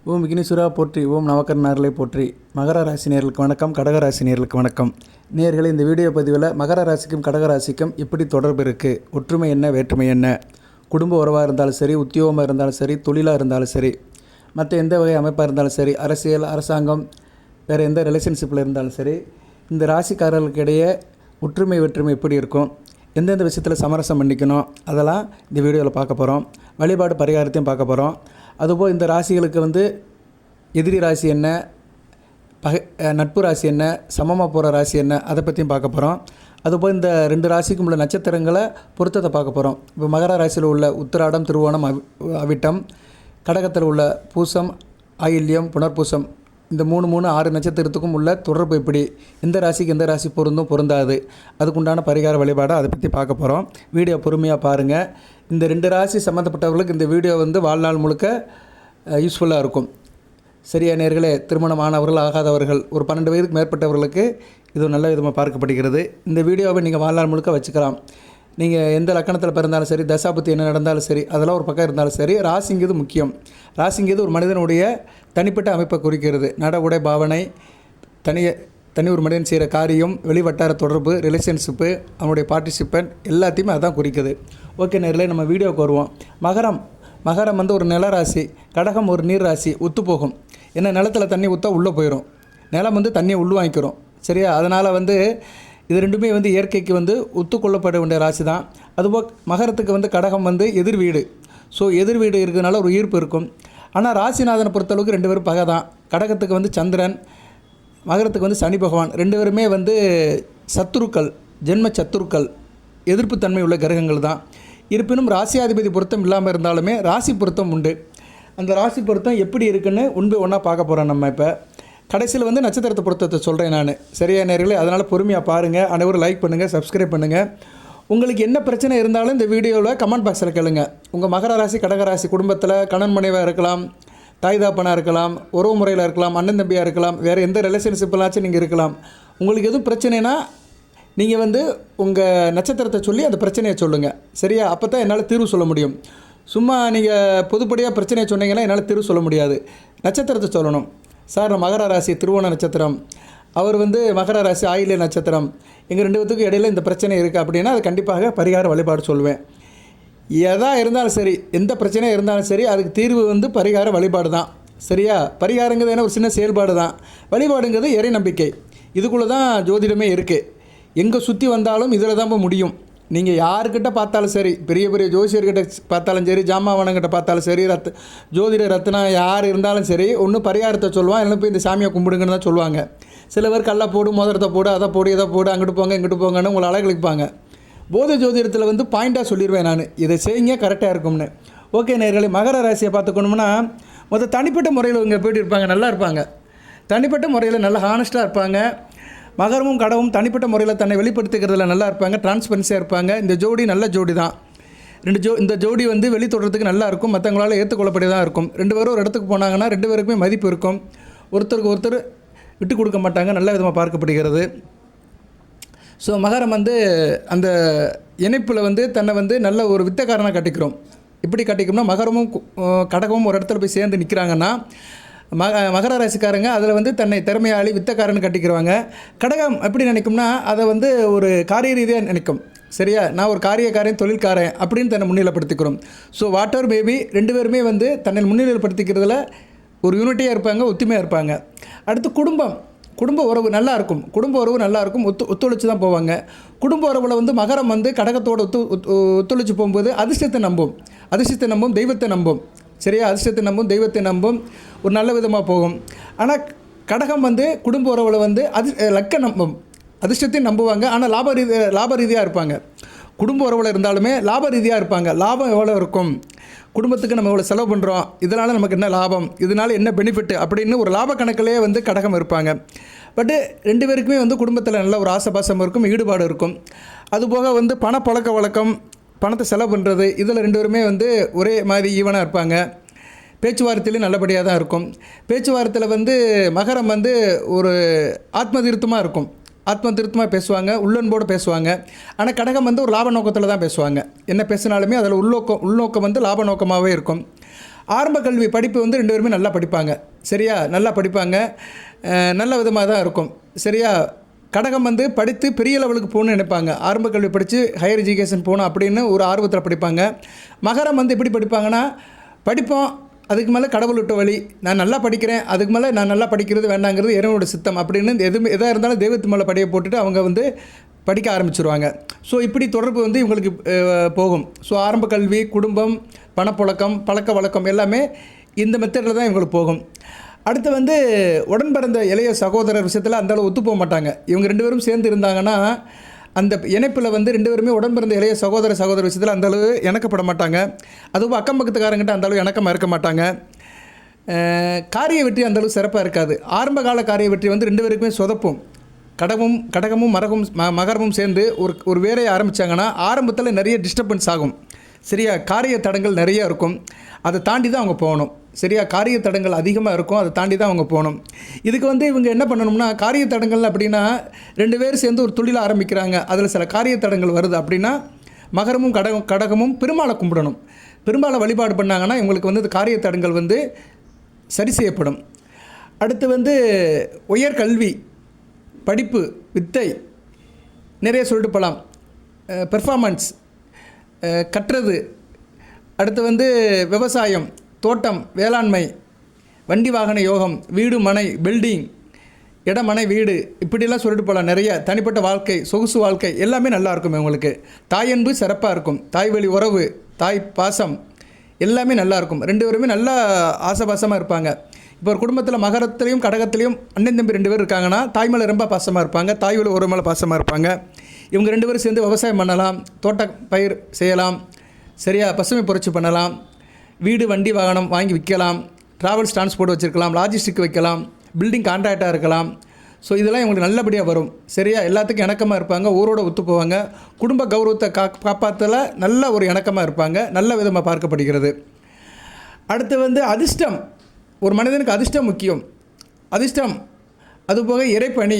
ஓம் விக்னேஸ்வரா போற்றி, ஓம் நவக்கரநார்களே போற்றி. மகர ராசி நேயர்களுக்கு வணக்கம், கடகராசி நேயர்களுக்கு வணக்கம். நேயர்களே, இந்த வீடியோ பதிவில் மகர ராசிக்கும் கடகராசிக்கும் எப்படி தொடர்பு இருக்குது, ஒற்றுமை என்ன, வேற்றுமை என்ன, குடும்ப உறவாக இருந்தாலும் சரி, உத்தியோகமாக இருந்தாலும் சரி, தொழிலாக இருந்தாலும் சரி, மற்ற எந்த வகை அமைப்பாக இருந்தாலும் சரி, அரசியல், அரசாங்கம், வேறு எந்த ரிலேஷன்ஷிப்பில் இருந்தாலும் சரி, இந்த ராசிக்காரர்களுக்கு இடையே ஒற்றுமை வேற்றுமை எப்படி இருக்கும், எந்தெந்த விஷயத்தில் சமரசம் பண்ணிக்கணும், அதெல்லாம் இந்த வீடியோவில் பார்க்க போகிறோம். வழிபாடு பரிகாரத்தையும் பார்க்க போகிறோம். அதுபோல் இந்த ராசிகளுக்கு எதிரி ராசி என்ன, நட்பு ராசி என்ன, சமமாக போகிற ராசி என்ன, அதை பற்றியும் பார்க்க போகிறோம். அதுபோல் இந்த 2 ராசிக்கும் உள்ள நட்சத்திரங்களை பொருத்தத்தை பார்க்க போகிறோம். இப்போ மகர ராசியில் உள்ள உத்திராடம், திருவோணம், அவிட்டம், கடகத்தில் உள்ள பூசம், ஆயில்யம், புனர்பூசம், இந்த 6 நட்சத்திரத்துக்கும் உள்ள தொடர்பு எப்படி, எந்த ராசிக்கு எந்த ராசி பொருந்தும் பொருந்தாது, அதுக்குண்டான பரிகார வழிபாடை அதை பற்றி பார்க்க போகிறோம். வீடியோ பொறுமையாக பாருங்கள். இந்த 2 ராசி சம்மந்தப்பட்டவர்களுக்கு இந்த வீடியோ வாழ்நாள் முழுக்க யூஸ்ஃபுல்லாக இருக்கும். சரியா நேயர்களே? திருமணமானவர்கள், ஆகாதவர்கள், ஒரு 12 வயதுக்கு மேற்பட்டவர்களுக்கு இது நல்ல விதமாக பார்க்கப்படுகிறது. இந்த வீடியோவை நீங்கள் வாழ்நாள் முழுக்க வச்சுக்கலாம். நீங்கள் எந்த லக்கணத்தில் பிறந்தாலும் சரி, தசாபத்தி என்ன நடந்தாலும் சரி, அதெல்லாம் ஒரு பக்கம் இருந்தாலும் சரி, ராசிங்கிறது முக்கியம். ராசிங்கிறது ஒரு மனிதனுடைய தனிப்பட்ட அமைப்பை குறிக்கிறது. நட, உடை, பாவனை, தனி ஒரு மனிதன் செய்கிற காரியம், வெளிவட்டார தொடர்பு, ரிலேஷன்ஷிப்பு, அவனுடைய பார்ட்டிசிபெண்ட், எல்லாத்தையுமே அதான் குறிக்குது. ஓகே நேரில் நம்ம வீடியோவுக்கு வருவோம். மகரம் ஒரு நில ராசி, கடகம் ஒரு நீர் ராசி. ஒத்து போகும். ஏன்னா நிலத்தில் தண்ணி ஊற்றா உள்ளே போயிடும், நிலம் தண்ணியை உள்வாங்கிக்கிறோம். சரியா? அதனால் இது ரெண்டுமே இயற்கைக்கு ஒத்துக்கொள்ளப்பட வேண்டிய ராசி தான். அதுபோல் மகரத்துக்கு கடகம் எதிர் வீடு. ஸோ எதிர் வீடு இருக்கிறதுனால ஒரு ஈர்ப்பு இருக்கும். ஆனால் ராசிநாதனை பொறுத்தளவுக்கு 2 பேரும் பகை தான். கடகத்துக்கு சந்திரன், மகரத்துக்கு சனி பகவான். 2 பேருமே சத்துருக்கள், ஜென்ம சத்துருக்கள், எதிர்ப்பு தன்மை உள்ள கிரகங்கள் தான். இருப்பினும் ராசியாதிபதி பொருத்தம் இல்லாமல் இருந்தாலுமே ராசி பொருத்தம் உண்டு. அந்த ராசி பொருத்தம் எப்படி இருக்குன்னு ஒன்றா பார்க்க போகிறோம். நம்ம இப்போ கடைசியில் நட்சத்திரத்தை பொருத்தத்தை சொல்கிறேன் நான். சரியா நேயர்களே? அதனால் பொறுமையாக பாருங்கள். அனைவரும் லைக் பண்ணுங்கள், சப்ஸ்கிரைப் பண்ணுங்கள். உங்களுக்கு என்ன பிரச்சனை இருந்தாலும் இந்த வீடியோவில் கமெண்ட் பாக்ஸில் கேளுங்க. உங்கள் மகர ராசி, கடகராசி குடும்பத்தில் கணவன் மனைவியாக இருக்கலாம், தாய் தாப்பனாக இருக்கலாம், உறவு முறையில் இருக்கலாம், அண்ணன் தம்பியாக இருக்கலாம், வேறு எந்த ரிலேஷன்ஷிப்பெல்லாச்சும் நீங்கள் இருக்கலாம். உங்களுக்கு எதுவும் பிரச்சனைனா நீங்கள் உங்கள் நட்சத்திரத்தை சொல்லி அந்த பிரச்சனையை சொல்லுங்கள். சரியா? அப்போ தான் என்னால் தீர்வு சொல்ல முடியும். சும்மா நீங்கள் பொதுப்படியாக பிரச்சனையை சொன்னீங்கன்னா என்னால் தீர்வு சொல்ல முடியாது. நட்சத்திரத்தை சொல்லணும். சார், நான் மகர ராசி திருவோண நட்சத்திரம், அவர் மகர ராசி ஆயில்ய நட்சத்திரம், எங்கள் 2 பேத்துக்கும் இடையில் இந்த பிரச்சனை இருக்குது அப்படின்னா அது கண்டிப்பாக பரிகார வழிபாடு சொல்லுவேன். எதாக இருந்தாலும் சரி, எந்த பிரச்சனையாக இருந்தாலும் சரி, அதுக்கு தீர்வு பரிகார வழிபாடு தான். சரியா? பரிகாரங்கிறது என்ன, ஒரு சின்ன செயல்பாடு தான். வழிபாடுங்கிறது இறை நம்பிக்கை. இதுக்குள்ளே தான் ஜோதிடமே இருக்குது. எங்கே சுற்றி வந்தாலும் இதில் தான் முடியும். நீங்கள் யாருக்கிட்ட பார்த்தாலும் சரி, பெரிய பெரிய ஜோசியர்கிட்ட பார்த்தாலும் சரி, ஜாமாவானங்கிட்ட பார்த்தாலும் சரி, ஜோதிட ரத்னா யார் இருந்தாலும் சரி, ஒன்று பரிகாரத்தை சொல்லுவான், இல்லைன்னா போய் இந்த சாமியை கும்பிடுங்கன்னு தான் சொல்லுவாங்க. சில பேர் கல்லை போடு, மோதிரத்தை போடு, அதை போடு, இதை போடு, அங்கிட்டு போங்க இங்கிட்டு போங்கன்னு உங்களை அழகழிப்பாங்க. போதை ஜோதிடத்தில் பாயிண்ட்டாக சொல்லிடுவேன் நான், இதை செய்யுங்க கரெக்டாக இருக்கும்னு. ஓகே நேயர்களே, மகர ராசியை பார்த்துக்கணும்னா தனிப்பட்ட முறையில் இவங்க போய்ட்டு இருப்பாங்க, நல்லா இருப்பாங்க. தனிப்பட்ட முறையில் நல்லா ஹானஸ்ட்டாக இருப்பாங்க. மகரமும் கடவும் தனிப்பட்ட முறையில் தன்னை வெளிப்படுத்திக்கிறதுல நல்லா இருப்பாங்க, டிரான்ஸ்பரன்சியாக இருப்பாங்க. இந்த ஜோடி நல்ல ஜோடி தான். இந்த ஜோடி வெளி தொடர்றதுக்கு நல்லா இருக்கும், மற்றவங்களால் ஏற்றுக்கொள்ளப்படியதாக இருக்கும். 2 பேரும் ஒரு இடத்துக்கு போனாங்கன்னா 2 பேருக்குமே மதிப்பு இருக்கும். ஒருத்தருக்கு ஒருத்தர் விட்டு கொடுக்க மாட்டாங்க, நல்ல விதமாக பார்க்கப்படுகிறது. ஸோ மகரம் அந்த இணைப்பில் தன்னை நல்ல ஒரு வித்தக்காரனாக கட்டிக்கிறோம். எப்படி கட்டிக்கணும்னா, மகரமும் கடகமும் ஒரு இடத்துல போய் சேர்ந்து நிற்கிறாங்கன்னா மகர ராசிக்காரங்க அதில் தன்னை திறமையாளி வித்தக்காரன்னு கட்டிக்கிறவாங்க. கடகம் எப்படி நினைக்கும்னா அதை ஒரு காரிய ரீதியாக நினைக்கும். சரியா? நான் ஒரு காரியக்காரன், தொழில்காரன் அப்படின்னு தன்னை முன்னிலைப்படுத்திக்கிறோம். ஸோ வாட்டர் பேபி 2 பேருமே தன்னை முன்னிலைப்படுத்திக்கிறதுல ஒரு யூனிட்டியாக இருப்பாங்க, ஒத்துமையாக இருப்பாங்க. அடுத்து குடும்ப உறவு நல்லா இருக்கும். குடும்ப உறவு நல்லா இருக்கும், ஒத்துழைச்சி தான் போவாங்க. குடும்ப உறவில் மகரம் கடகத்தோடு ஒத்துழைச்சி போகும்போது அதிர்ஷ்டத்தை நம்பும், தெய்வத்தை நம்பும். சரியா? அதிர்ஷ்டத்தை நம்பும், தெய்வத்தை நம்பும், ஒரு நல்ல விதமாக போகும். ஆனால் கடகம் குடும்ப உறவில் லக்க நம்பும், அதிர்ஷ்டத்தையும் நம்புவாங்க. ஆனால் லாப ரீதியாக இருப்பாங்க. குடும்ப உறவில் இருந்தாலுமே லாப ரீதியாக இருப்பாங்க. லாபம் எவ்வளோ இருக்கும், குடும்பத்துக்கு நம்ம எவ்வளோ செலவு பண்ணுறோம், இதனால் நமக்கு என்ன லாபம், இதனால் என்ன பெனிஃபிட் அப்படின்னு ஒரு லாப கணக்கிலே கடகம் இருப்பாங்க. பட்டு 2 பேருக்குமே குடும்பத்தில் நல்ல ஒரு ஆசபாசம் இருக்கும், ஈடுபாடு இருக்கும். அதுபோக பணப்பழக்க வழக்கம், பணத்தை செலவு பண்ணுறது, இதில் 2 பேருமே ஒரே மாதிரி ஈவனாக இருப்பாங்க. பேச்சுவார்த்தையிலும் நல்லபடியாக தான் இருக்கும். பேச்சுவார்த்தையில் மகரம் ஒரு ஆத்ம திருத்தமாக இருக்கும், ஆத்ம திருத்தமாக பேசுவாங்க, உள்ளன்போடு பேசுவாங்க. ஆனால் கடகம் ஒரு லாப நோக்கத்தில் தான் பேசுவாங்க. என்ன பேசினாலுமே அதில் உள்நோக்கம் லாப நோக்கமாகவே இருக்கும். ஆரம்ப கல்வி படிப்பு வந்து 2 பேருமே நல்லா படிப்பாங்க. சரியா? நல்லா படிப்பாங்க. நல்ல விதமாக தான் இருக்கும். சரியா? கடகம் வந்து படித்து பெரிய லெவலுக்கு போகணும்னு நினைப்பாங்க. ஆரம்ப கல்வி படித்து ஹையர் எஜுகேஷன் போகணும் அப்படின்னு ஒரு ஆர்வத்தில் படிப்பாங்க. மகரம் வந்து எப்படி படிப்பாங்கன்னா, படிப்போம், அதுக்கு மேலே கடவுள் விட்ட வழி, நான் நல்லா படிக்கிறேன், அதுக்கு மேலே நான் நல்லா படிக்கிறது வேண்டாங்கிறது இறைவனோட சித்தம் அப்படின்னு எதாக இருந்தாலும் தெய்வத்து மேலே படியை போட்டுட்டு அவங்க வந்து படிக்க ஆரம்பிச்சிருவாங்க. ஸோ இப்படி தொடர்பு வந்து இவங்களுக்கு போகும். ஸோ ஆரம்ப கல்வி, குடும்பம், பணப்புழக்கம், பழக்க வழக்கம் எல்லாமே இந்த மெத்தடில் தான் இவங்களுக்கு போகும். அடுத்து வந்து உடன் பிறந்த இளைய சகோதரர் விஷயத்தில் அந்தளவு ஒத்து போக மாட்டாங்க. இவங்க 2 பேரும் சேர்ந்து இருந்தாங்கன்னா அந்த இணைப்பில் வந்து 2 பேருமே உடன் பிறந்த இளைய சகோதர விஷயத்தில் அந்தளவு இணக்கப்பட மாட்டாங்க. அதுவும் அக்கம் பக்கத்துக்காரங்கிட்ட அந்தளவு இணக்கமாக இருக்க மாட்டாங்க. காரிய வெற்றி அந்தளவு சிறப்பாக இருக்காது. ஆரம்ப கால காரிய வெற்றி வந்து 2 பேருக்குமே சொதப்பும். கடகமும் மகரமும் சேர்ந்து ஒரு வேலையை ஆரம்பித்தாங்கன்னா ஆரம்பத்தில் நிறைய டிஸ்டர்பன்ஸ் ஆகும். சரியா? காரிய தடங்கள் நிறையா இருக்கும். அதை தாண்டி தான் அவங்க போகணும். சரியா? காரிய தடங்கள் அதிகமாக இருக்கும். அதை தாண்டி தான் அவங்க போகணும். இதுக்கு வந்து இவங்க என்ன பண்ணணும்னா, காரிய தடங்கள் அப்படின்னா 2 பேர் சேர்ந்து ஒரு தொழில் ஆரம்பிக்கிறாங்க, அதில் சில காரிய தடங்கள் வருது அப்படின்னா மகரமும் கடகமும் பெருமாளை கும்பிடணும். பெருமாளை வழிபாடு பண்ணாங்கன்னா இவங்களுக்கு வந்து காரிய தடங்கள் வந்து சரி செய்யப்படும். அடுத்து வந்து உயர்கல்வி, படிப்பு, வித்தை நிறைய சொல்லிட்டு போகலாம். பெர்ஃபார்மன்ஸ், கட்டுறது, அடுத்து வந்து விவசாயம், தோட்டம், வேளாண்மை, வண்டி வாகன யோகம், வீடு மனை, பில்டிங், இடமனை வீடு, இப்படிலாம் சொல்லிட்டு போகலாம். நிறைய தனிப்பட்ட வாழ்க்கை, சொகுசு வாழ்க்கை எல்லாமே நல்லாயிருக்கும் இவங்களுக்கு. தாயன்பு சிறப்பாக இருக்கும். தாய் வழி உறவு, தாய் பாசம் எல்லாமே நல்லாயிருக்கும். 2 பேருமே நல்லா ஆசபாசமாக இருப்பாங்க. இப்போ ஒரு குடும்பத்தில் மகரத்துலேயும் கடகத்துலேயும் அண்ணன் தம்பி 2 பேர் இருக்காங்கன்னா தாய் மேலே ரொம்ப பாசமாக இருப்பாங்க, தாய் வழி உறவு மேலே பாசமாக இருப்பாங்க. இவங்க 2 பேரும் சேர்ந்து விவசாயம் பண்ணலாம், தோட்ட பயிர் செய்யலாம். சரியா? பசுமை புரட்சி பண்ணலாம், வீடு வண்டி வாகனம் வாங்கி விற்கலாம், ட்ராவல்ஸ் டிரான்ஸ்போர்ட் வச்சுருக்கலாம், லாஜிஸ்டிக் வைக்கலாம், பில்டிங் கான்ட்ராக்டாக இருக்கலாம். ஸோ இதெல்லாம் இவங்களுக்கு நல்லபடியாக வரும். சரியா? எல்லாத்துக்கும் இணக்கமாக இருப்பாங்க, ஊரோட ஒத்து போவாங்க, குடும்ப கௌரவத்தை காப்பாற்றல நல்ல ஒரு இணக்கமாக இருப்பாங்க, நல்ல விதமாக பார்க்கப்படுகிறது. அடுத்து வந்து அதிர்ஷ்டம். ஒரு மனிதனுக்கு அதிர்ஷ்டம் முக்கியம். அதிர்ஷ்டம், அதுபோக இறைப்பணி,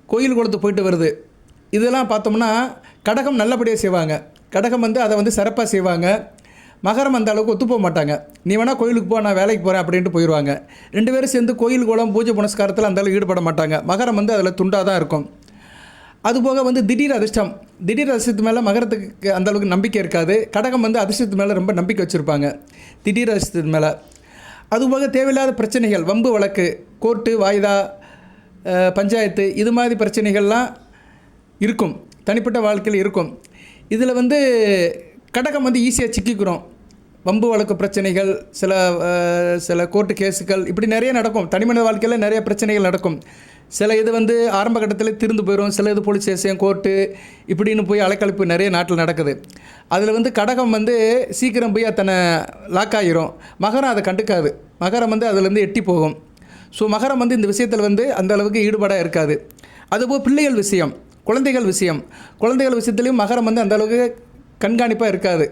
கோயில் குளத்து போயிட்டு வருது, இதெல்லாம் பார்த்தோம்னா கடகம் நல்லபடியாக செய்வாங்க. கடகம் வந்து அதை வந்து சிறப்பாக செய்வாங்க. மகரம் அந்த அளவுக்கு ஒத்து போக மாட்டாங்க. நீ வேணால் கோயிலுக்கு போ, நான் வேலைக்கு போகிறேன் அப்படின்ட்டு போயிடுவாங்க. 2 பேரும் சேர்ந்து கோயில் குளம் பூஜை புனஸ்காரத்தில் அந்த அளவுக்கு ஈடுபட மாட்டாங்க. மகரம் வந்து அதில் துண்டாக தான் இருக்கும். அதுபோக வந்து திடீர் அதிர்ஷ்டத்து மேலே மகரத்துக்கு அந்தளவுக்கு நம்பிக்கை இருக்காது. கடகம் வந்து அதிர்ஷ்டத்து மேலே ரொம்ப நம்பிக்கை வச்சுருப்பாங்க, திடீர் அதிர்ஷ்டத்து மேலே. அதுபோக தேவையில்லாத பிரச்சனைகள், வம்பு வழக்கு, கோர்ட்டு, வாய்தா, பஞ்சாயத்து, இது மாதிரி பிரச்சனைகள்லாம் இருக்கும், தனிப்பட்ட வாழ்க்கையில் இருக்கும். இதில் வந்து கடகம் வந்து ஈஸியாக சிக்கிக்கிறோம். வம்பு வழக்கு பிரச்சனைகள், சில கோர்ட்டு கேஸுகள் இப்படி நிறைய நடக்கும். தனிமனித வாழ்க்கையில் நிறைய பிரச்சனைகள் நடக்கும். சில இது வந்து ஆரம்ப கட்டத்தில் திருந்து போயிடும், சில இது போலீஸ் ஸ்டேஷன், கோர்ட்டு இப்படின்னு போய் அலைக்கழிப்பு நிறைய நாட்டில் நடக்குது. அதில் வந்து கடகம் வந்து சீக்கிரம் போய் அத்தனை லாக் ஆகிரும். மகரம் அதை கண்டுக்காது. மகரம் வந்து அதுலேருந்து எட்டி போகும். ஸோ மகரம் வந்து இந்த விஷயத்தில் வந்து அந்த அளவுக்கு ஈடுபாடாக இருக்காது. அதுபோல் பிள்ளைகள் விஷயம், குழந்தைகள் விஷயத்துலேயும் மகரம் வந்து அந்த அளவுக்கு கண்காணிப்பாக இருக்காது.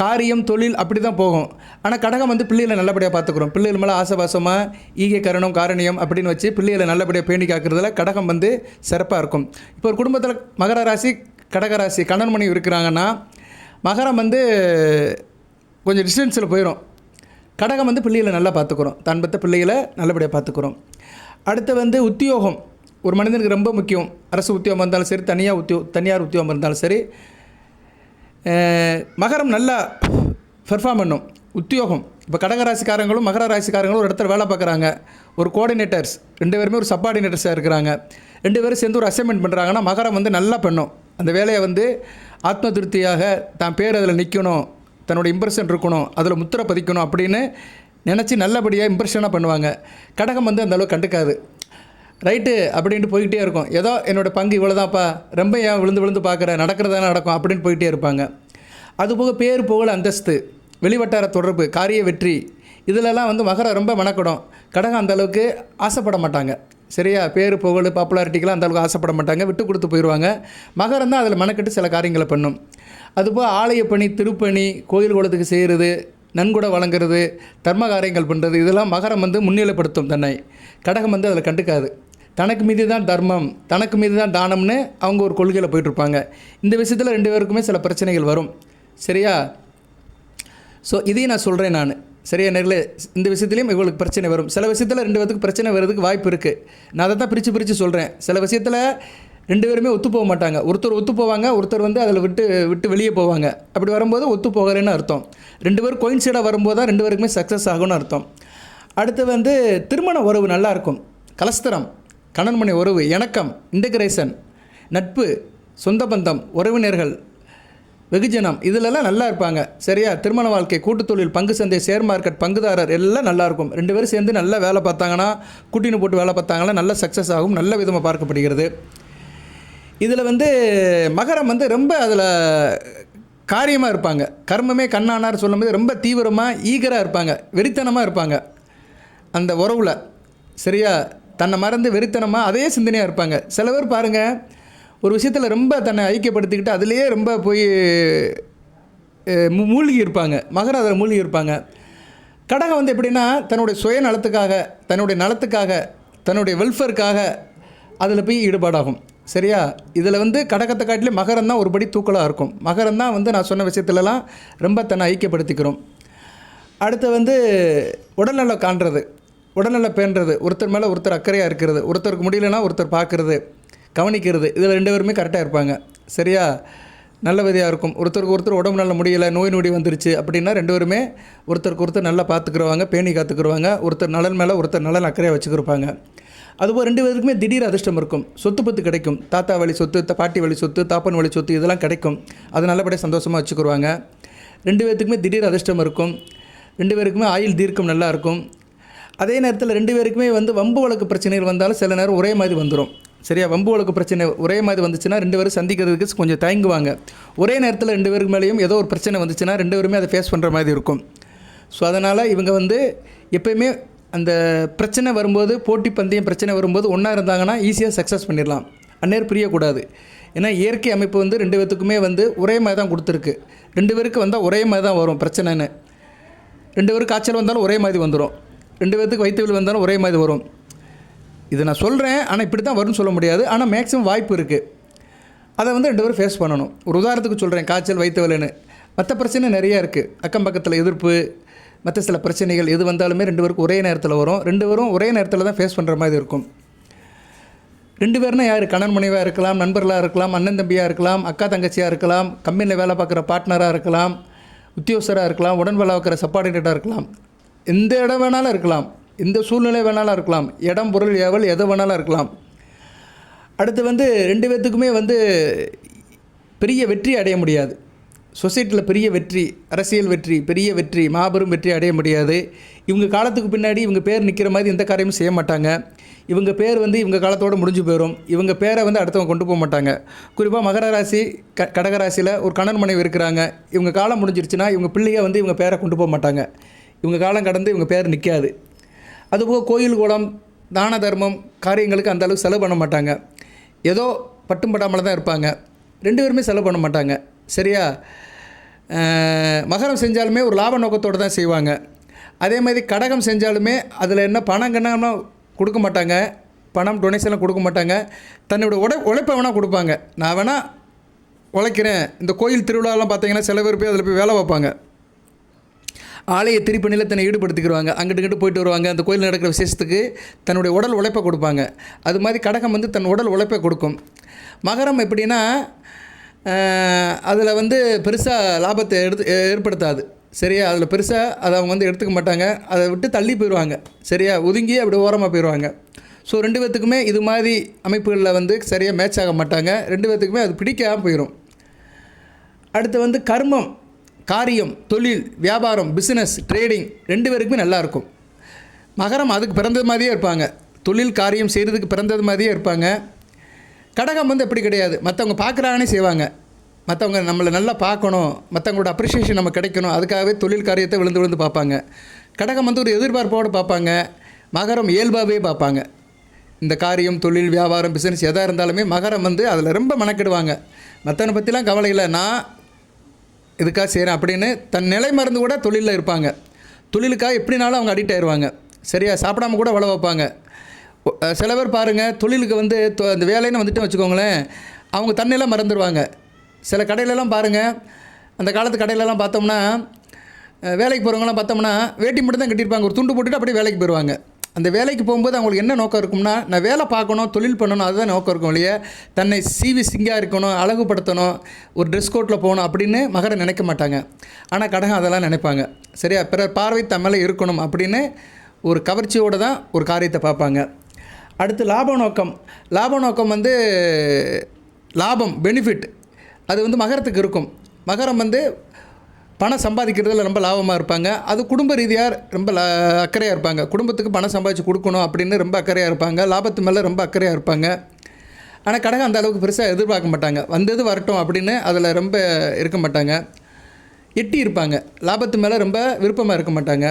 காரியம், தொழில் அப்படி தான் போகும். ஆனால் கடகம் வந்து பிள்ளைகளை நல்லபடியாக பார்த்துக்குறோம். பிள்ளைகள் மேலே ஆசபாசமாக ஈகை, கருணம், காரணியம் அப்படின்னு வச்சு பிள்ளைகளை நல்லபடியாக பேணி காக்கிறதுல கடகம் வந்து சிறப்பாக இருக்கும். இப்போ ஒரு குடும்பத்தில் மகர ராசி, கடகராசி கணவன் மனைவி இருக்கிறாங்கன்னா மகரம் வந்து கொஞ்சம் டிஸ்டன்ஸில் போயிடும். கடகம் வந்து பிள்ளைகளை நல்லா பார்த்துக்குறோம், தான் பெற்ற பிள்ளைகளை நல்லபடியாக பார்த்துக்குறோம். அடுத்து வந்து உத்தியோகம் ஒரு மனிதனுக்கு ரொம்ப முக்கியம். அரசு உத்தியோகம் இருந்தாலும் சரி, தனியார் உத்தியோகம் இருந்தாலும் சரி, மகரம் நல்லா பெர்ஃபார்ம் பண்ணும். உத்தியோகம் இப்போ கடகராசிக்காரங்களும் மகர ராசிக்காரங்களும் ஒரு இடத்துல வேலை பார்க்குறாங்க, ஒரு கோஆர்டினேட்டர்ஸ் 2 பேருமே ஒரு சப்பார்டினேட்டர்ஸாக இருக்கிறாங்க. 2 பேரும் சேர்ந்து ஒரு அசைன்மெண்ட் பண்ணுறாங்கன்னா மகரம் வந்து நல்லா பண்ணும். அந்த வேலையை வந்து ஆத்ம திருப்தியாக தான் பேர் அதில் நிற்கணும், தன்னோட இம்ப்ரெஷன் இருக்கணும், அதில் முத்திரை பதிக்கணும் அப்படின்னு நினச்சி நல்லபடியாக இம்ப்ரெஷனாக பண்ணுவாங்க. கடகம் வந்து அந்தளவுக்கு கண்டுக்காது. ரைட்டு அப்படின்ட்டு போய்கிட்டே இருக்கும். ஏதோ என்னோடய பங்கு இவ்வளோதான்ப்பா, ரொம்ப ஏன் விழுந்து பார்க்குற, நடக்கிறதான நடக்கும் அப்படின்னு போய்கிட்டே இருப்பாங்க. அதுபோக பேர், புகழ், அந்தஸ்து, வெளிவட்டார தொடர்பு, காரிய வெற்றி, இதிலெல்லாம் வந்து மகரம் ரொம்ப மனக்கடும். கடகம் அந்தளவுக்கு ஆசைப்பட மாட்டாங்க. சரியா? பேர், புகழ், பாப்புலாரிட்டிக்கெலாம் அந்தளவுக்கு ஆசைப்பட மாட்டாங்க, விட்டு கொடுத்து போயிடுவாங்க. மகரம் தான் அதில் மனக்கட்டு சில காரியங்களை பண்ணும். அதுபோல் ஆலய பணி, திருப்பணி, கோயில் குளத்துக்கு செய்கிறது, நன்கொடை வழங்குறது, தர்ம காரியங்கள் பண்ணுறது, இதெல்லாம் மகரம் வந்து முன்னிலைப்படுத்தும் தன்னை. கடகம் வந்து அதில் கண்டுக்காது. தனக்கு மீது தான் தர்மம், தனக்கு மீது தான் தானம்னு அவங்க ஒரு கொள்கையில் போயிட்டுருப்பாங்க. இந்த விஷயத்தில் 2 பேருக்குமே சில பிரச்சனைகள் வரும். சரியா? ஸோ இதையும் நான் சொல்கிறேன் நான். சரியா நேர்களே, இந்த விஷயத்துலையும் இவங்களுக்கு பிரச்சனை வரும். சில விஷயத்தில் 2 பேத்துக்கு பிரச்சனை வர்றதுக்கு வாய்ப்பு இருக்குது. நான் அதை தான் பிரித்து சொல்கிறேன். சில விஷயத்தில் 2 பேருமே ஒத்து போக மாட்டாங்க. ஒருத்தர் ஒத்து போவாங்க, ஒருத்தர் வந்து அதில் விட்டு வெளியே போவாங்க. அப்படி வரும்போது ஒத்து போகிறேன்னு அர்த்தம். 2 பேரும் கோயின்சைடாக வரும்போது தான் 2 பேருக்குமே சக்ஸஸ் ஆகும்னு அர்த்தம். அடுத்து வந்து திருமண உறவு நல்லாயிருக்கும். கலஸ்தரம், கணவன் மனைவி உறவு, இணக்கம், இன்டகிரேஷன், நட்பு, சொந்த பந்தம், உறவினர்கள், வெகுஜனம், இதிலெல்லாம் நல்லா இருப்பாங்க. சரியா? திருமண வாழ்க்கை, கூட்டுத் தொழில், பங்கு சந்தை, ஷேர் மார்க்கெட், பங்குதாரர் எல்லாம் நல்லாயிருக்கும். 2 பேரும் சேர்ந்து நல்லா வேலை பார்த்தாங்கன்னா, கூட்டின்னு போட்டு வேலை பார்த்தாங்கன்னா நல்ல சக்ஸஸ் ஆகும். நல்ல விதமாக பார்க்கப்படுகிறது. இதில் வந்து மகரம் வந்து ரொம்ப அதில் காரியமாக இருப்பாங்க. கர்மமே கண்ணானார் சொல்லும்போது ரொம்ப தீவிரமாக ஈகராக இருப்பாங்க, வெறித்தனமாக இருப்பாங்க அந்த உறவில். சரியா? தன்னை மறந்து வெறித்தனமாக அதே சிந்தனையாக இருப்பாங்க. சில பேர் பாருங்கள், ஒரு விஷயத்தில் ரொம்ப தன்னை ஐக்கியப்படுத்திக்கிட்டு அதிலேயே ரொம்ப போய் மூழ்கி இருப்பாங்க. மகரம் அதில் மூழ்கி இருப்பாங்க. கடகம் வந்து எப்படின்னா, தன்னுடைய சுயநலத்துக்காக, தன்னுடைய நலத்துக்காக, தன்னுடைய வெல்ஃபேருக்காக அதில் போய் ஈடுபாடாகும். சரியா? இதில் வந்து கடகத்தை காட்டிலே மகரம் தான் ஒருபடி தூக்கலாக இருக்கும். மகரம் தான் வந்து நான் சொன்ன விஷயத்துலலாம் ரொம்ப தன்னை ஐக்கியப்படுத்திக்கிறோம். அடுத்து வந்து உடல்நலம் காண்றது, உடல்நலம் பேணுறது, ஒருத்தர் மேலே ஒருத்தர் அக்கறையாக இருக்கிறது, ஒருத்தருக்கு முடியலன்னா ஒருத்தர் பார்க்குறது, கவனிக்கிறது, இதில் 2 பேருமே கரெக்டாக இருப்பாங்க. சரியா? நல்ல விதையாக இருக்கும். ஒருத்தருக்கு ஒருத்தர் உடம்பு நல்ல முடியலை, நோய் நொடி வந்துருச்சு அப்படின்னா 2 பேருமே ஒருத்தருக்கு ஒருத்தர் நல்லா பார்த்துக்குருவாங்க, பேணி காத்துக்குருவாங்க. ஒருத்தர் நலன் மேலே ஒருத்தர் நலன் அக்கறையாக வச்சுக்கிருப்பாங்க. அதுபோல் 2 பேருக்குமே திடீர் அதிர்ஷ்டம் இருக்கும். சொத்து பத்து கிடைக்கும். தாத்தா வழி சொத்து, பாட்டி வழி சொத்து, தாப்பன் வழி சொத்து, இதெல்லாம் கிடைக்கும். அது நல்லபடியாக சந்தோஷமாக வச்சுக்கிருவாங்க. 2 பேருக்குமே திடீர் அதிர்ஷ்டம் இருக்கும். 2 பேருக்குமே ஆயுள் தீர்க்கம் நல்லாயிருக்கும். அதே நேரத்தில் 2 பேருக்குமே வந்து வம்பு வழக்கு பிரச்சனைகள் வந்தாலும் சில நேரம் ஒரே மாதிரி வந்துடும். சரியா? வம்பு வழக்கு பிரச்சனை ஒரே மாதிரி வந்துச்சுன்னா 2 பேரும் சந்திக்கிறதுக்கு கொஞ்சம் தயங்குவாங்க. ஒரே நேரத்தில் 2 பேருக்கு மேலேயும் ஏதோ ஒரு பிரச்சனை வந்துச்சுன்னா 2 பேருமே அதை ஃபேஸ் பண்ணுற மாதிரி இருக்கும். ஸோ அதனால் இவங்க வந்து எப்போயுமே அந்த பிரச்சனை வரும்போது, போட்டி பந்தயம் பிரச்சனை வரும்போது ஒன்றா இருந்தாங்கன்னா ஈஸியாக சக்ஸஸ் பண்ணிடலாம். அந்நேரம் பிரியக்கூடாது. ஏன்னா இயற்கை அமைப்பு வந்து 2 பேத்துக்குமே வந்து ஒரே மாதிரி தான் கொடுத்துருக்கு. 2 பேருக்கு வந்தால் ஒரே மாதிரி தான் வரும் பிரச்சனைன்னு. 2 பேருக்கு காய்ச்சல் வந்தாலும் ஒரே மாதிரி வந்துடும். 2 பேத்துக்கு வயிற்று வலி வந்தாலும் ஒரே மாதிரி வரும். இது நான் சொல்கிறேன், ஆனால் இப்படி தான் வரும்னு சொல்ல முடியாது. ஆனால் மேக்ஸிமம் வாய்ப்பு இருக்குது. அதை வந்து 2 பேரும் ஃபேஸ் பண்ணணும். ஒரு உதாரணத்துக்கு சொல்கிறேன், காய்ச்சல், வயிற்று வலின்னு. மற்ற பிரச்சனை நிறையா இருக்குது. அக்கம் பக்கத்தில் எதிர்ப்பு, மற்ற சில பிரச்சனைகள் எது வந்தாலுமே 2 பேருக்கு ஒரே நேரத்தில் வரும். 2 பேரும் ஒரே நேரத்தில் தான் ஃபேஸ் பண்ணுற மாதிரி இருக்கும். 2 பேர்னா யார்? கணவன் மனைவியாக இருக்கலாம், நண்பர்களாக இருக்கலாம், அண்ணன் தம்பியாக இருக்கலாம், அக்கா தங்கச்சியாக இருக்கலாம், கம்பெனியில் வேலை பார்க்குற பார்ட்னராக இருக்கலாம், உத்தியோகஸ்தராக இருக்கலாம், உடன் வேலை பார்க்குற சப்பார்டினேட்டாக இருக்கலாம். எந்த இடம் வேணாலும் இருக்கலாம், எந்த சூழ்நிலை வேணாலும் இருக்கலாம், இடம், பொருள், ஏவல் எது வேணாலும் இருக்கலாம். அடுத்து வந்து 2 பேர்த்துக்குமே வந்து பெரிய வெற்றி அடைய முடியாது. சொசைட்டியில் பெரிய வெற்றி, அரசியல் வெற்றி, பெரிய வெற்றி, மாபெரும் வெற்றி அடைய முடியாது. இவங்க காலத்துக்கு பின்னாடி இவங்க பேர் நிற்கிற மாதிரி எந்த காரியமும் செய்ய மாட்டாங்க. இவங்க பேர் வந்து இவங்க காலத்தோடு முடிஞ்சு போயிடும். இவங்க பேரை வந்து அடுத்தவங்க கொண்டு போக மாட்டாங்க. குறிப்பாக மகர ராசி, கடகராசியில் ஒரு கணவன் மனைவி இருக்கிறாங்க. இவங்க காலம் முடிஞ்சிருச்சுன்னா இவங்க பிள்ளைய வந்து இவங்க பேரை கொண்டு போக மாட்டாங்க. இவங்க காலம் கடந்து இவங்க பேர் நிற்காது. அதுபோக கோயில் குளம், தான தர்மம் காரியங்களுக்கு அந்த அளவுக்கு செலவு பண்ண மாட்டாங்க. ஏதோ பட்டும் படாமல் தான் இருப்பாங்க. 2 பேருமே செலவு பண்ண மாட்டாங்க. சரியா? மகரம் செஞ்சாலுமே ஒரு லாப நோக்கத்தோடு தான் செய்வாங்க. அதே மாதிரி கடகம் செஞ்சாலுமே அதில் என்ன பணம் கண்ணா கொடுக்க மாட்டாங்க. பணம் டொனேஷன்லாம் கொடுக்க மாட்டாங்க. தன்னோட உழைப்பை வேணால் கொடுப்பாங்க. நான் வேணால் உழைக்கிறேன். இந்த கோயில் திருவிழாலாம் பார்த்தீங்கன்னா சில பேர் போய் அதில் போய் வேலை வைப்பாங்க. ஆலய திருப்பணியில் தன்னை ஈடுபடுத்திக்கிடுவாங்க. அங்கிட்டு போயிட்டு வருவாங்க. அந்த கோயில் நடக்கிற விசேஷத்துக்கு தன்னுடைய உடல் உழைப்பை கொடுப்பாங்க. அது மாதிரி கடகம் வந்து தன் உடல் உழைப்பை கொடுக்கும். மகரம் எப்படின்னா, அதில் வந்து பெருசாக லாபத்தை ஏற்படுத்தாது. சரியா? அதில் பெருசாக அதை அவங்க வந்து எடுத்துக்க மாட்டாங்க. அதை விட்டு தள்ளி போயிடுவாங்க. சரியா? ஒதுங்கி அப்படி ஓரமாக போயிடுவாங்க. ஸோ 2 பேர்த்துக்குமே இது மாதிரி அமைப்புகளில் வந்து சரியாக மேட்ச் ஆக மாட்டாங்க. 2 பேர்த்துக்குமே அது பிடிக்காமல் போயிடும். அடுத்து வந்து கர்மம், காரியம், தொழில், வியாபாரம், பிஸ்னஸ், ட்ரேடிங் 2 பேருக்குமே நல்லாயிருக்கும். மகரம் அதுக்கு பிறந்தது மாதிரியே இருப்பாங்க. தொழில் காரியம் செய்கிறதுக்கு பிறந்தது மாதிரியே இருப்பாங்க. கடகம் வந்து எப்படி கிடையாது. மற்றவங்க பார்க்குறாங்கன்னே செய்வாங்க. மற்றவங்க நம்மளை நல்லா பார்க்கணும், மற்றவங்களோட அப்ரிஷியேஷன் நம்ம கிடைக்கணும், அதுக்காகவே தொழில் காரியத்தை விழுந்து பார்ப்பாங்க. கடகம் வந்து ஒரு எதிர்பார்ப்போடு பார்ப்பாங்க. மகரம் இயல்பாகவே பார்ப்பாங்க. இந்த காரியம், தொழில், வியாபாரம், பிஸ்னஸ் எதாக இருந்தாலுமே மகரம் வந்து அதில் ரொம்ப மெனக்கிடுவாங்க. மற்றவனை பற்றிலாம் கவலை இல்லை, நான் இதுக்காக செய்கிறேன் அப்படின்னு தன் நிலை மறந்து கூட தொழிலில் இருப்பாங்க. தொழிலுக்காக எப்படினாலும் அவங்க அடிக்ட் ஆயிடுவாங்க. சரியா? சாப்பிடாம கூட வேலை வைப்பாங்க. சில பேர் பாருங்கள், தொழிலுக்கு வந்து அந்த வேலைன்னு வந்துட்டு வச்சுக்கோங்களேன், அவங்க தன்னையெல்லாம் மறந்துடுவாங்க. சில கடையிலலாம் பாருங்கள், அந்த காலத்து கடையிலலாம் பார்த்தோம்னா வேலைக்கு போகிறவங்களாம் பார்த்தோம்னா வேட்டி மட்டும் தான் கட்டியிருப்பாங்க, ஒரு துண்டு போட்டுட்டு அப்படியே வேலைக்கு போயிடுவாங்க. அந்த வேலைக்கு போகும்போது அவங்களுக்கு என்ன நோக்கம் இருக்கும்னா, நான் வேலை பார்க்கணும், தொழில் பண்ணணும், அதுதான் நோக்கம் இருக்கும் இல்லையா. தன்னை சிங்காக இருக்கணும், அழகுபடுத்தணும், ஒரு ட்ரெஸ் கோட்டில் போகணும் அப்படின்னு மகரம் நினைக்க மாட்டாங்க. ஆனால் கடகம் அதெல்லாம் நினைப்பாங்க. சரியா, பிறர் பார்வை தம்மேலே இருக்கணும் அப்படின்னு ஒரு கவர்ச்சியோடு தான் ஒரு காரியத்தை பார்ப்பாங்க. அடுத்து லாப நோக்கம். லாப நோக்கம் வந்து லாபம், பெனிஃபிட், அது வந்து மகரத்துக்கு இருக்கும். மகரம் வந்து பணம் சம்பாதிக்கிறதுல ரொம்ப லாபமாக இருப்பாங்க. அது குடும்ப ரீதியாக ரொம்ப அக்கறையாக இருப்பாங்க. குடும்பத்துக்கு பணம் சம்பாதிச்சு கொடுக்கணும் அப்படின்னு ரொம்ப அக்கறையாக இருப்பாங்க. லாபத்து மேலே ரொம்ப அக்கறையாக இருப்பாங்க. ஆனால் கடகம் அந்த அளவுக்கு பெருசாக எதிர்பார்க்க மாட்டாங்க. வந்தது வரட்டும் அப்படின்னு அதில் ரொம்ப இருக்க மாட்டாங்க. எட்டி இருப்பாங்க. லாபத்து மேலே ரொம்ப விருப்பமாக இருக்க மாட்டாங்க.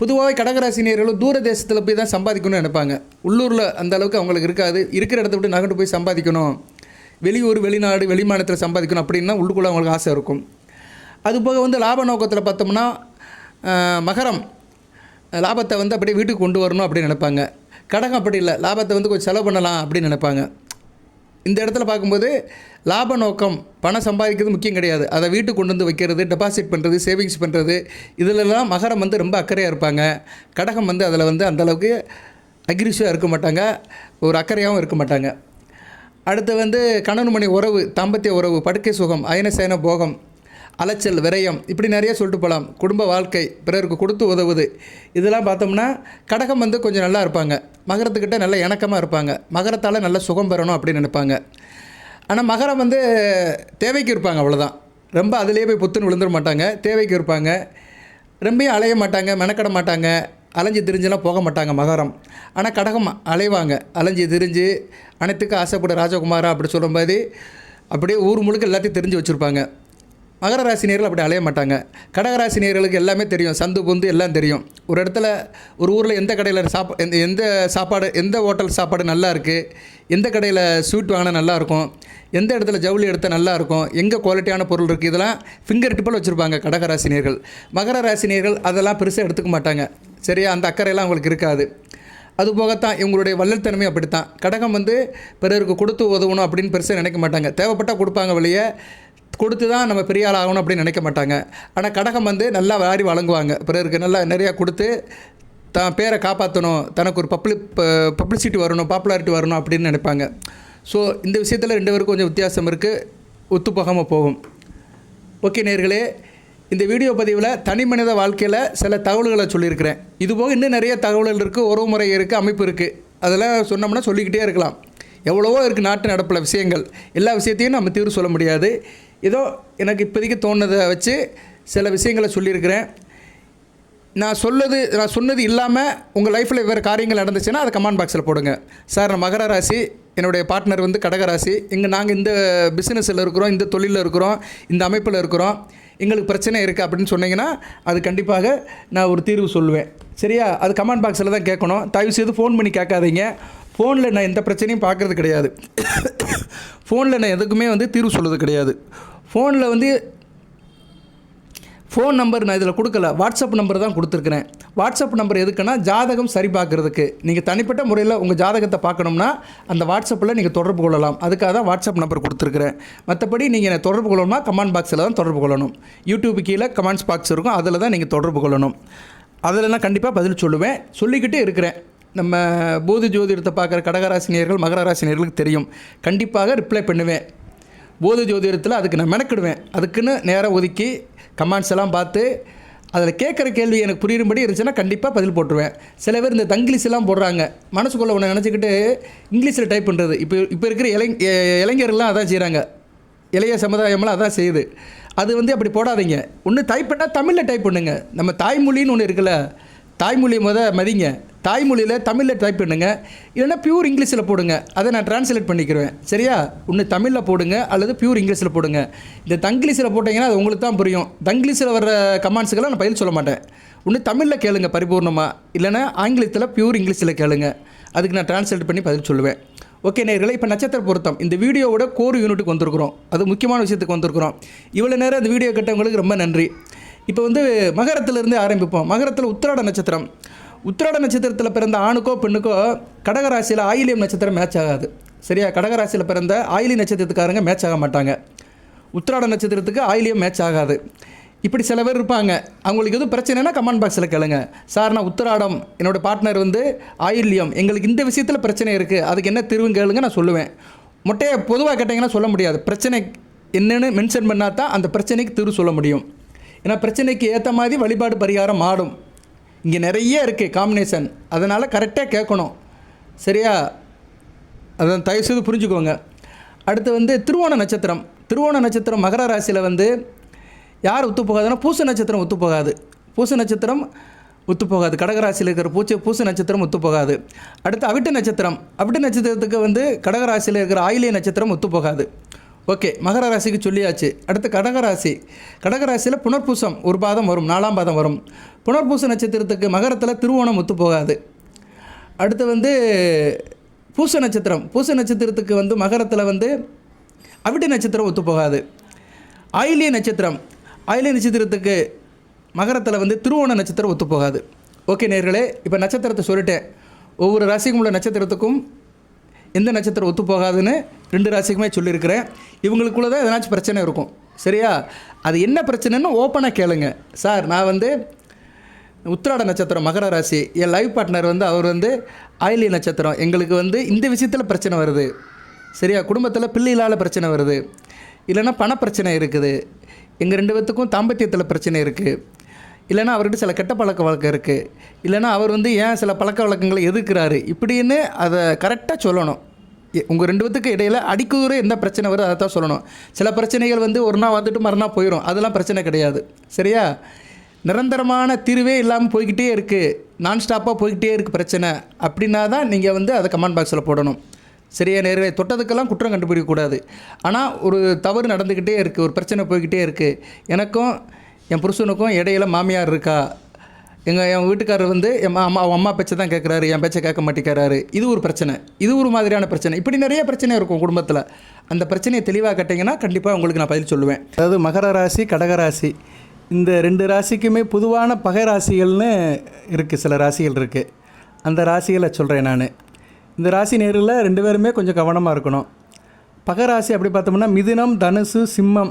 பொதுவாகவே கடகராசினியர்களும் தூர தேசத்தில் போய் தான் சம்பாதிக்கணும்னு நினைப்பாங்க. உள்ளூரில் அந்த அளவுக்கு அவங்களுக்கு இருக்காது. இருக்கிற இடத்த விட்டு நகண்டு போய் சம்பாதிக்கணும், வெளியூர் வெளிநாடு வெளிமாநிலத்தில் சம்பாதிக்கணும் அப்படின்னா உள்ளுக்குள்ளே அவங்களுக்கு ஆசை இருக்கும். அதுபோக வந்து லாப நோக்கத்தில் பார்த்தோம்னா மகரம் லாபத்தை வந்து அப்படியே வீட்டுக்கு கொண்டு வரணும் அப்படின்னு நினைப்பாங்க. கடகம் அப்படி இல்லை, லாபத்தை வந்து கொஞ்சம் செலவு பண்ணலாம் அப்படின்னு நினைப்பாங்க. இந்த இடத்துல பார்க்கும்போது லாப நோக்கம் பணம் சம்பாதிக்கிறது முக்கியம் கிடையாது. அதை வீட்டுக்கு கொண்டு வந்து வைக்கிறது, டெபாசிட் பண்ணுறது, சேவிங்ஸ் பண்ணுறது, இதிலெல்லாம் மகரம் வந்து ரொம்ப அக்கறையாக இருப்பாங்க. கடகம் வந்து அதில் வந்து அந்தளவுக்கு அக்ரிசிவாக இருக்க மாட்டாங்க, ஒரு அக்கறையாகவும் இருக்க மாட்டாங்க. அடுத்து வந்து கணவன் மணி உறவு, தாம்பத்திய உறவு, படுக்கை சுகம், அயன சயன போகம், அலைச்சல், விரயம், இப்படி நிறைய சொல்லிட்டு போகலாம். குடும்ப வாழ்க்கை, பிறருக்கு கொடுத்து உதவுது, இதெல்லாம் பார்த்தோம்னா கடகம் வந்து கொஞ்சம் நல்லா இருப்பாங்க. மகரத்துக்கிட்ட நல்ல இணக்கமாக இருப்பாங்க. மகரத்தால் நல்ல சுகம் பெறணும் அப்படின்னு நினைப்பாங்க. ஆனால் மகரம் வந்து தேவைக்கு இருப்பாங்க, அவ்வளோதான். ரொம்ப அதிலே போய் புத்துன்னு விழுந்துட மாட்டாங்க. தேவைக்கு இருப்பாங்க. ரொம்பவும் அலைய மாட்டாங்க, மெனக்கட மாட்டாங்க, அலைஞ்சு திரிஞ்செல்லாம் போக மாட்டாங்க மகரம். ஆனால் கடகம் அலைவாங்க. அலைஞ்சு திரிஞ்சு அனைத்துக்கும் ஆசைப்பட ராஜகுமாரா அப்படி சொல்லும்போது அப்படியே ஊர் முழுக்க எல்லாத்தையும் தெரிஞ்சு வச்சுருப்பாங்க. மகர ராசினியர்கள் அப்படி அலைய மாட்டாங்க. கடகராசினியர்களுக்கு எல்லாமே தெரியும், சந்து பொந்து எல்லாம் தெரியும். ஒரு இடத்துல ஒரு ஊரில் எந்த கடையில் எந்த சாப்பாடு, எந்த ஹோட்டல் சாப்பாடு நல்லா இருக்குது, எந்த கடையில் ஸ்வீட் வாங்கினா நல்லாயிருக்கும், எந்த இடத்துல ஜவுளி எடுத்தால் நல்லாயிருக்கும், எங்கே குவாலிட்டியான பொருள் இருக்குது, இதெல்லாம் ஃபிங்கர் டிப்பில் வச்சுருப்பாங்க கடகராசினியர்கள். மகர ராசினியர்கள் அதெல்லாம் பெருசாக எடுத்துக்க மாட்டாங்க. சரியா, அந்த அக்கறையெல்லாம் அவங்களுக்கு இருக்காது. அதுபோகத்தான் இவங்களுடைய வள்ளல்தன்மை அப்படித்தான். கடகம் வந்து பிறருக்கு கொடுத்து உதவணும் அப்படின்னு பெருசாக நினைக்க மாட்டாங்க. தேவைப்பட்டால் கொடுப்பாங்க, வெளியே கொடுத்து தான் நம்ம பெரிய ஆள் ஆகணும் அப்படின்னு நினைக்க மாட்டாங்க. ஆனால் கடகம் வந்து நல்லா வாரி வழங்குவாங்க. பிறருக்கு நல்லா நிறையா கொடுத்து தான் பேரை காப்பாற்றணும், தனக்கு ஒரு பப்ளிசிட்டி வரணும், பாப்புலாரிட்டி வரணும் அப்படின்னு நினைப்பாங்க. ஸோ இந்த விஷயத்தில் ரெண்டு பேருக்கும் கொஞ்சம் வித்தியாசம் இருக்குது, ஒத்து போகாமல் போகும். ஓகே நேயர்களே, இந்த வீடியோ பதிவில் தனி மனித வாழ்க்கையில் சில தகவல்களை சொல்லியிருக்கிறேன். இதுபோக இன்னும் நிறைய தகவல்கள் இருக்குது, உறவு முறை இருக்குது, அமைப்பு இருக்குது. அதெல்லாம் சொன்னோம்னா சொல்லிக்கிட்டே இருக்கலாம். எவ்வளவோ இருக்குது நாட்டு நடப்பில் விஷயங்கள். எல்லா விஷயத்தையும் நம்ம தீர்வு சொல்ல முடியாது. ஏதோ எனக்கு இப்போதைக்கு தோணுதை வச்சு சில விஷயங்களை சொல்லியிருக்கிறேன். நான் சொன்னது இல்லாமல் உங்கள் லைஃப்பில் வேறு காரியங்கள் நடந்துச்சுன்னா அதை கமெண்ட் பாக்ஸில் போடுங்க. சார், நான் மகர ராசி, என்னுடைய பார்ட்னர் வந்து கடகராசி, நாங்கள் இந்த பிஸ்னஸில் இருக்கிறோம், இந்த தொழிலில் இருக்கிறோம், இந்த அமைப்பில் இருக்கிறோம், எங்களுக்கு பிரச்சனை இருக்குது அப்படின்னு சொன்னீங்கன்னா அது கண்டிப்பாக நான் ஒரு தீர்வு சொல்லுவேன். சரியா, அது கமெண்ட் பாக்ஸில் தான் கேட்கணும். தயவுசெய்து ஃபோன் பண்ணி கேட்காதீங்க. ஃபோனில் நான் எந்த பிரச்சனையும் பார்க்குறது கிடையாது. ஃபோனில் நான் எதுக்குமே வந்து தீர்வு சொல்கிறது கிடையாது. ஃபோனில் வந்து ஃபோன் நம்பர் நான் இதில் கொடுக்கல, வாட்ஸ்அப் நம்பர் தான் கொடுத்துருக்குறேன். வாட்ஸ்அப் நம்பர் எதுக்குன்னா ஜாதகம் சரி பார்க்குறதுக்கு. நீங்கள் தனிப்பட்ட முறையில் உங்கள் ஜாதகத்தை பார்க்கணும்னா அந்த வாட்ஸ்அப்பில் நீங்கள் தொடர்பு கொள்ளலாம். அதுக்காக தான் வாட்ஸ்அப் நம்பர் கொடுத்துருக்குறேன். மற்றபடி நீங்கள் தொடர்பு கொள்ளணும்னா கமெண்ட் பாக்ஸில் தான் தொடர்பு கொள்ளணும். யூடியூப் கீழே கமெண்ட்ஸ் பாக்ஸ் இருக்கும், அதில் தான் நீங்கள் தொடர்பு கொள்ளணும். அதில் நான் கண்டிப்பாக பதில் சொல்லுவேன், சொல்லிக்கிட்டே இருக்கிறேன். நம்ம பூத ஜோதிடத்தை பார்க்குற கடகராசினியர்கள் மகர ராசினியர்களுக்கு தெரியும், கண்டிப்பாக ரிப்ளை பண்ணுவேன். பூத ஜோதிடத்தில் அதுக்கு நான் மெனக்கிடுவேன். அதுக்குன்னு நேரம் ஒதுக்கி கமெண்ட்ஸ் எல்லாம் பார்த்து அதில் கேட்குற கேள்வி எனக்கு புரியும்படி இருந்துச்சுன்னா கண்டிப்பாக பதில் போட்டுருவேன். சில பேர் இந்த தங்கிலீஷ் எல்லாம் போடுறாங்க, மனசுக்குள்ளே ஒன்று நினச்சிக்கிட்டு இங்கிலீஷில் டைப் பண்ணுறது. இப்போ இருக்கிற இளைஞர்கள்லாம் அதான் செய்கிறாங்க, இளைய சமுதாயமெல்லாம் அதான் செய்யுது. அது வந்து அப்படி போடாதீங்க. ஒன்று டைப் பண்ணால் தமிழில் டைப் பண்ணுங்க. நம்ம தாய்மொழின்னு ஒன்று இருக்குல்ல, தாய்மொழி மதிங்க. தாய்மொழியில் தமிழில் டைப் பண்ணுங்க, இல்லைன்னா பியூர் இங்கிலீஷில் போடுங்க. அதை நான் ட்ரான்ஸ்லேட் பண்ணிக்கிறேன். சரியா, ஒன்று தமிழில் போடுங்க அல்லது பியூர் இங்கிலீஷில் போடுங்க. இந்த தங்கிலீஷில் போட்டிங்கன்னா அது உங்களுக்கு தான் புரியும். தங்கிலீஷில் வர்ற கமெண்ட்ஸுக்கெல்லாம் நான் பதில் சொல்ல மாட்டேன். ஒன்று தமிழில் கேளுங்க பரிபூர்ணமாக, இல்லைன்னா ஆங்கிலத்தில் பியூர் இங்கிலீஷில் கேளுங்க. அதுக்கு நான் ட்ரான்ஸ்லேட் பண்ணி பதில் சொல்லுவேன். ஓகே நேயர்களே, இப்போ நட்சத்திர பொருத்தம் இந்த வீடியோவோட கோர் யூனிட்டுக்கு வந்திருக்கிறோம். அது முக்கியமான விஷயத்துக்கு வந்திருக்கிறோம். இவ்வளோ நேரம் இந்த வீடியோ கேட்டவங்களுக்கு ரொம்ப நன்றி. இப்போ வந்து மகரத்திலிருந்து ஆரம்பிப்போம். மகரத்தில் உத்திராட நட்சத்திரம். உத்திராட நட்சத்திரத்தில் பிறந்த ஆணுக்கோ பெண்ணுக்கோ கடகராசியில் ஆயிலியம் நட்சத்திரம் மேட்ச் ஆகாது. சரியா, கடகராசியில் பிறந்த ஆயிலி நட்சத்திரத்துக்காரங்க மேட்ச் ஆக மாட்டாங்க. உத்திராட நட்சத்திரத்துக்கு ஆயிலியம் மேட்ச் ஆகாது. இப்படி சில பேர் இருப்பாங்க. அவங்களுக்கு எதுவும் பிரச்சனைனா கமெண்ட் பாக்ஸில் கேளுங்க. சார் நான் உத்திராடம், என்னோடய பார்ட்னர் வந்து ஆயில்யம், எங்களுக்கு இந்த விஷயத்தில் பிரச்சனை இருக்குது, அதுக்கு என்ன தீர்வுன்னு கேளுங்க, நான் சொல்லுவேன். மொட்டையை பொதுவாக கேட்டிங்கன்னா சொல்ல முடியாது. பிரச்சனை என்னென்னு மென்ஷன் பண்ணால் தான் அந்த பிரச்சனைக்கு தீர்வு சொல்ல முடியும். ஏன்னா பிரச்சனைக்கு ஏற்ற மாதிரி வழிபாடு பரிகாரம் மாடும். இங்கே நிறைய இருக்குது காம்பினேஷன். அதனால் கரெக்டாக கேட்கணும். சரியா? அதை தயவுசெய்து புரிஞ்சுக்கோங்க. அடுத்து வந்து திருவோண நட்சத்திரம். திருவோண நட்சத்திரம் மகர ராசியில் வந்து யார் ஒத்து போகாதுன்னா பூச நட்சத்திரம் ஒத்து போகாது. பூச நட்சத்திரம் ஒத்து போகாது. கடகராசியில் இருக்கிற பூச நட்சத்திரம் ஒத்து போகாது. அடுத்து அவிட்ட நட்சத்திரம். அவிட்ட நட்சத்திரத்துக்கு வந்து கடகராசியில் இருக்கிற ஆயிலிய நட்சத்திரம் ஒத்து போகாது. ஓகே, மகர ராசிக்கு சொல்லியாச்சு. அடுத்து கடகராசி. கடகராசியில் புனர்பூசம் ஒரு பாதம் வரும், 4ஆம் பாதம் வரும். புனர்பூச நட்சத்திரத்துக்கு மகரத்தில் திருவோணம் ஒத்து போகாது. அடுத்து வந்து பூச நட்சத்திரம். பூச நட்சத்திரத்துக்கு வந்து மகரத்தில் வந்து அவிட்ட நட்சத்திரம் ஒத்து போகாது. ஆயிலிய நட்சத்திரம். ஆயிலிய நட்சத்திரத்துக்கு மகரத்தில் வந்து திருவோண நட்சத்திரம் ஒத்து போகாது. ஓகே நேயர்களே, இப்போ நட்சத்திரத்தை சொல்லிட்டேன். ஒவ்வொரு ராசிக்கும் உள்ள நட்சத்திரத்துக்கும் எந்த நட்சத்திரம் ஒத்து போகாதுன்னு 2 ராசிக்குமே சொல்லியிருக்கிறேன். இவங்களுக்குள்ள தான் எதனாச்சும் பிரச்சனை இருக்கும். சரியா? அது என்ன பிரச்சனைன்னு ஓப்பனாக கேளுங்க. சார் நான் வந்து உத்திராட நட்சத்திரம் மகர ராசி, என் லைஃப் பார்ட்னர் வந்து அவர் வந்து ஆயிலிய நட்சத்திரம், எங்களுக்கு வந்து இந்த விஷயத்தில் பிரச்சனை வருது. சரியா? குடும்பத்தில் பிள்ளைகளால் பிரச்சனை வருது, இல்லைன்னா பணப்பிரச்சனை இருக்குது, எங்கள் 2 பேர்த்துக்கும் தாம்பத்தியத்தில் பிரச்சனை இருக்குது, இல்லைனா அவர்கிட்ட சில கெட்ட பழக்க வழக்கம் இருக்குது, இல்லைனா அவர் வந்து ஏன் சில பழக்க வழக்கங்களை எதிர்க்கிறாரு, இப்படின்னு அதை கரெக்டாக சொல்லணும். உங்கள் 2 பேர்த்துக்கு இடையில் அடிக்குற எந்த பிரச்சனை வருது அதை தான் சொல்லணும். சில பிரச்சனைகள் வந்து ஒரு நாள் வந்துட்டு மறுநாள் போயிடும், அதெல்லாம் பிரச்சனை கிடையாது. சரியா? நிரந்தரமான தீர்வே இல்லாமல் போய்கிட்டே இருக்குது, நான் ஸ்டாப்பாக போய்கிட்டே இருக்குது பிரச்சனை அப்படின்னா தான் நீங்கள் வந்து அதை கமெண்ட் பாக்ஸில் போடணும். சரியா நேரவே? தொட்டதுக்கெல்லாம் குற்றம் கண்டுபிடிக்கக்கூடாது. ஆனால் ஒரு தவறு நடந்துக்கிட்டே இருக்குது, ஒரு பிரச்சனை போய்கிட்டே இருக்குது, எனக்கும் என் புருஷனுக்கும் இடையில மாமியார் இருக்கா, என் வீட்டுக்காரர் வந்து அம்மா பேச்சை தான் கேட்குறாரு, என் பேச்சை கேட்க மாட்டேங்கிறாரு, இது ஒரு பிரச்சனை, இது ஒரு மாதிரியான பிரச்சனை, இப்படி நிறைய பிரச்சனை இருக்கும் குடும்பத்தில். அந்த பிரச்சனையை தெளிவாக கேட்டிங்கன்னா கண்டிப்பாக உங்களுக்கு நான் பதில் சொல்லுவேன். அதாவது மகர ராசி கடகராசி இந்த 2 ராசிக்குமே பொதுவான பகை ராசிகள்னு இருக்குது. சில ராசிகள் இருக்குது, அந்த ராசிகளை சொல்கிறேன் நான். இந்த ராசி நேரில் 2 பேருமே கொஞ்சம் கவனமாக இருக்கணும். பகை ராசி அப்படி பார்த்தோம்னா மிதுனம், தனுசு, சிம்மம்,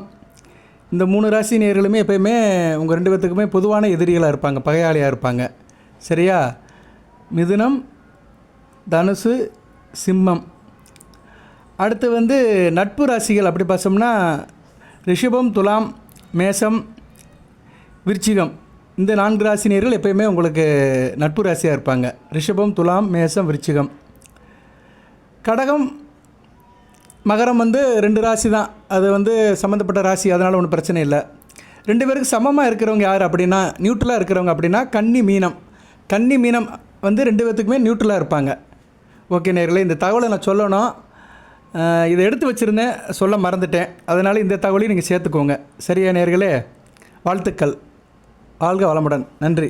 இந்த 3 ராசி நேர்களுமே எப்போயுமே உங்கள் 2 பேர்த்துக்குமே பொதுவான எதிரிகளாக இருப்பாங்க, பகையாளியாக இருப்பாங்க. சரியா? மிதுனம், தனுசு, சிம்மம். அடுத்து வந்து நட்பு ராசிகள் அப்படி பார்த்தோம்னா ரிஷபம், துலாம், மேஷம், விருச்சிகம், இந்த 4 ராசி நேர்கள் எப்போயுமே உங்களுக்கு நட்பு ராசியாக இருப்பாங்க. ரிஷபம், துலாம், மேஷம், விருச்சிகம். கடகம், மகரம் வந்து 2 ராசி தான், அது வந்து சம்மந்தப்பட்ட ராசி, அதனால் ஒன்றும் பிரச்சனை இல்லை. 2 பேருக்கு சமமாக இருக்கிறவங்க யார் அப்படின்னா, நியூட்ரலாக இருக்கிறவங்க அப்படின்னா கன்னி, மீனம். கன்னி, மீனம் வந்து 2 பேர்த்துக்குமே நியூட்ரலாக இருப்பாங்க. ஓகே நேர்களே, இந்த தகவலை நான் சொல்லணும், இதை எடுத்து வச்சுருந்தேன், சொல்ல மறந்துட்டேன், அதனால் இந்த தகவலையும் நீங்கள் சேர்த்துக்கோங்க. சரியா நேர்களே? வாழ்த்துக்கள். வாழ்க வளமுடன். நன்றி.